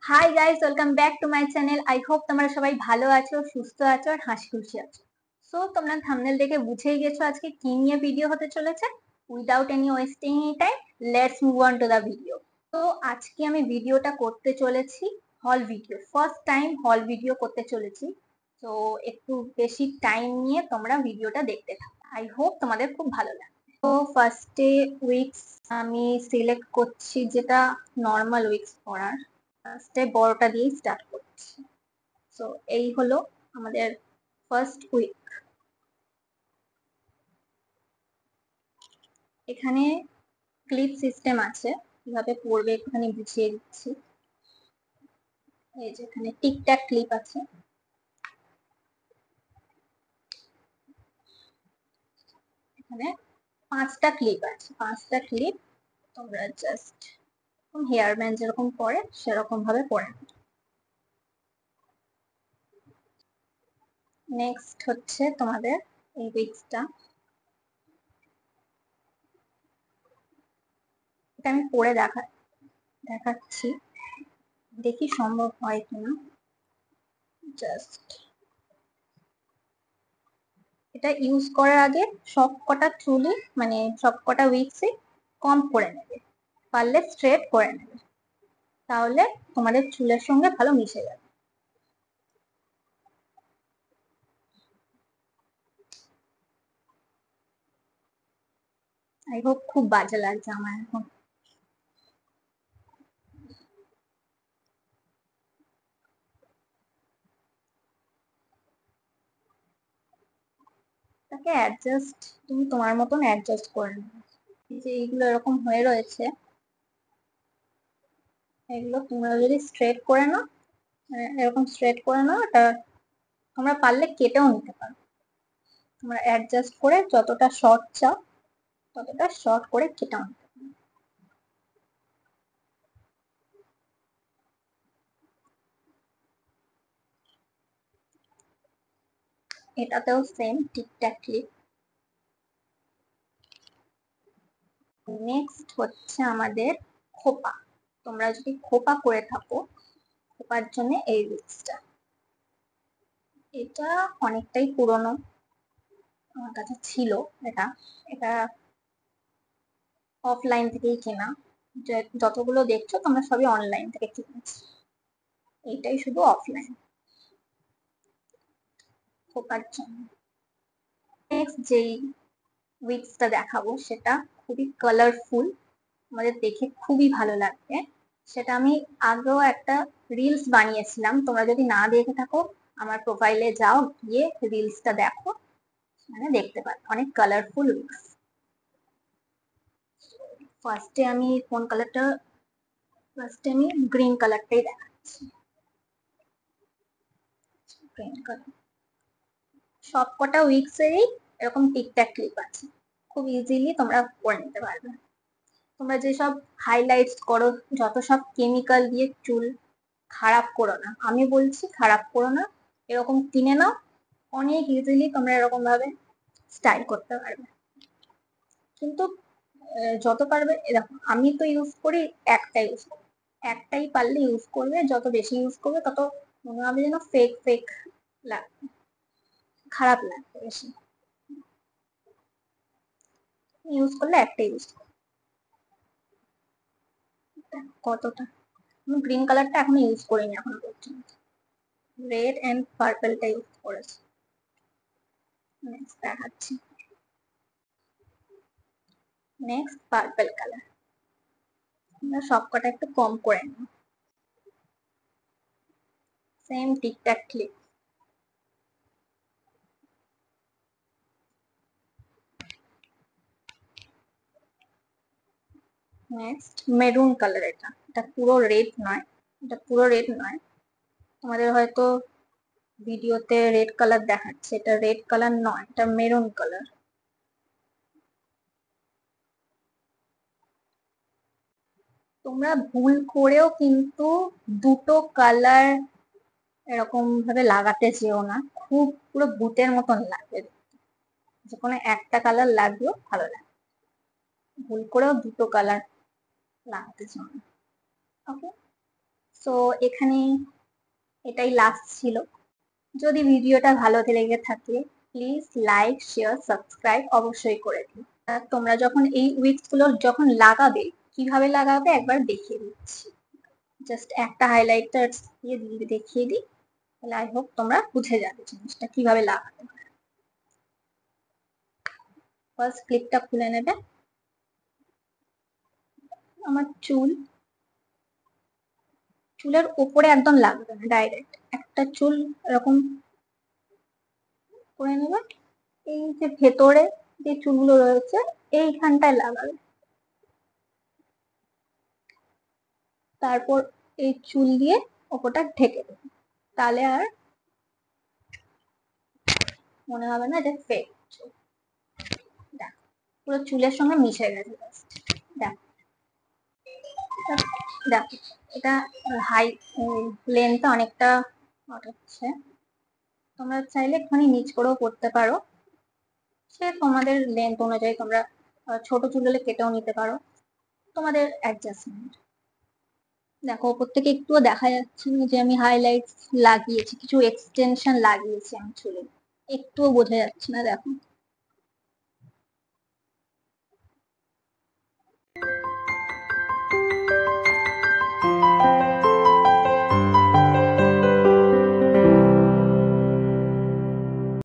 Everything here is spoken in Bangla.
Hi guys, welcome back to my channel. I hope তোমরা সবাই ভালো আছো, সুস্থ আছো আর হাসি খুশি আছো। সো তোমরা থাম্বনেল দেখে বুঝেই গেছো আজকে কি নিয়ে ভিডিও হতে চলেছে। Without any wasting time, let's move on to the video. তো আজকে আমি ভিডিওটা করতে চলেছি হল ভিডিও, ফার্স্ট টাইম হল ভিডিও করতে চলেছি। তো একটু বেশি টাইম নিয়ে তোমরা ভিডিওটা দেখতে থাকো। আই হোপ তোমাদের খুব ভালো লাগে। তো ফার্স্টে উইক্স আমি সিলেক্ট করছি, যেটা নর্মাল উইক্স পরার। ফার্স্টে বড়টা দিয়ে স্টার্ট করছি। সো এই হলো আমাদের ফার্স্ট উইক। এখানে ক্লিপ সিস্টেম আছে, কিভাবে পড়বে একটুখানি বুঝিয়ে দিচ্ছি। এই যে এখানে টিকট্যাক ক্লিপ আছে, এখানে 5টা ক্লিপ আছে। 5টা ক্লিপ তোমরা জাস্ট হেয়ার ব্যান্ড যেরকম পরে সেরকম ভাবে পরে। নেক্সট হচ্ছে তোমাদের এই উইক্সটা, এটা আমি পরে দেখাচ্ছি, দেখি সম্ভব হয় কিনা। জাস্ট এটা ইউজ করার আগে সব কটা চুলই, মানে সব কটা উইক্সই কম করে নেবে, পারলে স্ট্রেট করে নেবে, তাহলে তোমাদের চুলের সঙ্গে ভালো মিশে যাবে। আই হোপ খুব বাজে লাগছে আমার এখন। তাকে অ্যাডজাস্ট, তুমি তোমার মতন অ্যাডজাস্ট করে নেবে। যে এইগুলো এরকম হয়ে রয়েছে, এগুলো তোমরা যদি স্ট্রেট করে নাও, এরকম স্ট্রেট করে নাও, এটা তোমরা পারলে কেটেও নিতে পারো। তোমরা অ্যাডজাস্ট করে যতটা শর্ট চাও ততটা শর্ট করে কেটেও নিতে পারো। এটাতেও সেম টিকট্যাক ক্লিপ। নেক্সট হচ্ছে আমাদের খোপা। তোমরা যদি খোপা করে থাকো, খোপার জন্য এই উইক্সটা, এটা অনেকটাই পুরনো, আমার কাছে ছিল। এটা এটা অফলাইন থেকেই কেনা, যতগুলো দেখছো তোমরা সবই অনলাইন থেকে কিনেছি, এইটাই শুধু অফলাইন খোপার জন্য। নেক্সট যেই উইক্সটা দেখাবো সেটা খুবই কালারফুল, আমাদের দেখে খুবই ভালো লাগবে। সেটা আমি আগেও একটা রিলস বানিয়েছিলাম, তোমরা যদি না দেখে থাকো আমার প্রোফাইলে যাও, গিয়ে রিলসটা দেখো, মানে দেখতে পারো অনেক কালারফুল উইক্স। ফার্স্টে আমি কোন কালারটা, ফার্স্টে আমি গ্রিন কালারটাই দেখাচ্ছি। গ্রিন কালার সবকটা উইক্সেরই এরকম টিকট্যাক ক্লিপ আছে, খুব ইজিলি তোমরা করে নিতে পারবে। তোমরা যেসব হাইলাইটস করো, যত সব কেমিক্যাল দিয়ে চুল খারাপ করো না, আমি বলছি খারাপ করো না, এরকম কিনে নাও, অনেক ইজিলি তোমরা এরকম ভাবে স্টাইল করতে পারবে। কিন্তু যত পারবে, এরকম আমি তো ইউজ করি, একটাই পারলে ইউজ করবে, যত বেশি ইউজ করবে তত মনে হবে যেন ফেক ফেক লাগবে, খারাপ লাগবে বেশি। ইউজ করলে একটা ইউজ কতটা। আমি গ্রিন কালারটা এখনো ইউজ করিনি এখনো পর্যন্ত, রেড অ্যান্ড পার্পলটা ইউজ করেছি। নেক্সট দেখাচ্ছি, নেক্সট পার্পল কালার, আমরা সবকটা একটু কম করে নিই, same টিকট্যাক clip. Next maroon colour, এটা পুরো রেড নয়, এটা পুরো রেড নয়, তোমাদের হয়তো ভিডিওতে রেড কালার দেখাচ্ছে, এটা রেড কালার নয়, এটা মেরুন কালার। তোমরা ভুল করেও কিন্তু দুটো কালার এরকম ভাবে লাগাতে চেও না, খুব পুরো ভূতের মতন লাগবে, যে কোনো একটা কালার লাগলেও ভালো লাগে, ভুল করেও দুটো কালার লাগাতে চেও না। ওকে, সো এখানে এটাই লাস্ট ছিল। যদি ভিডিওটা ভালো লেগে থাকে প্লিজ লাইক শেয়ার সাবস্ক্রাইব অবশ্যই করে দিন। তোমরা যখন এই উইক্স গুলো যখন লাগাবে কিভাবে লাগাবে একবার দেখিয়ে দিচ্ছি। জাস্ট একটা হাইলাইটার দিয়ে দেখিয়ে দিই, তাহলে আই হোপ তোমরা বুঝে যাবে জিনিসটা কিভাবে লাগাতে হয়। ফার্স্ট ক্লিপটা খুলে নেবে। আমার চুলের উপরে একদম লাগবে না, ডাইরেক্ট একটা চুল এরকম করে নেবে। এই যে ভেতরে যে চুলগুলো রয়েছে এইখানটায় লাগাবে। তারপর এই চুল দিয়ে ওপরটা ঢেকে দেবে, তাহলে আর মনে হবে না যে ফেক চুল। দেখ পুরো চুলের সঙ্গে মিশে গেছে। দেখ দেখ এটা হাই লেন্থটা অনেকটা হচ্ছে। তোমরা চাইলে একটুখানি নিচ করেও করতে পারো, সে তোমাদের লেন্থ অনুযায়ী তোমরা ছোট চুল হলে কেটেও নিতে পারো, তোমাদের অ্যাডজাস্টমেন্ট। দেখো ওপর থেকে একটুও দেখা যাচ্ছে না যে আমি হাইলাইট লাগিয়েছি, কিছু এক্সটেনশন লাগিয়েছি আমি চুলে, একটুও বোঝা যাচ্ছে না। দেখো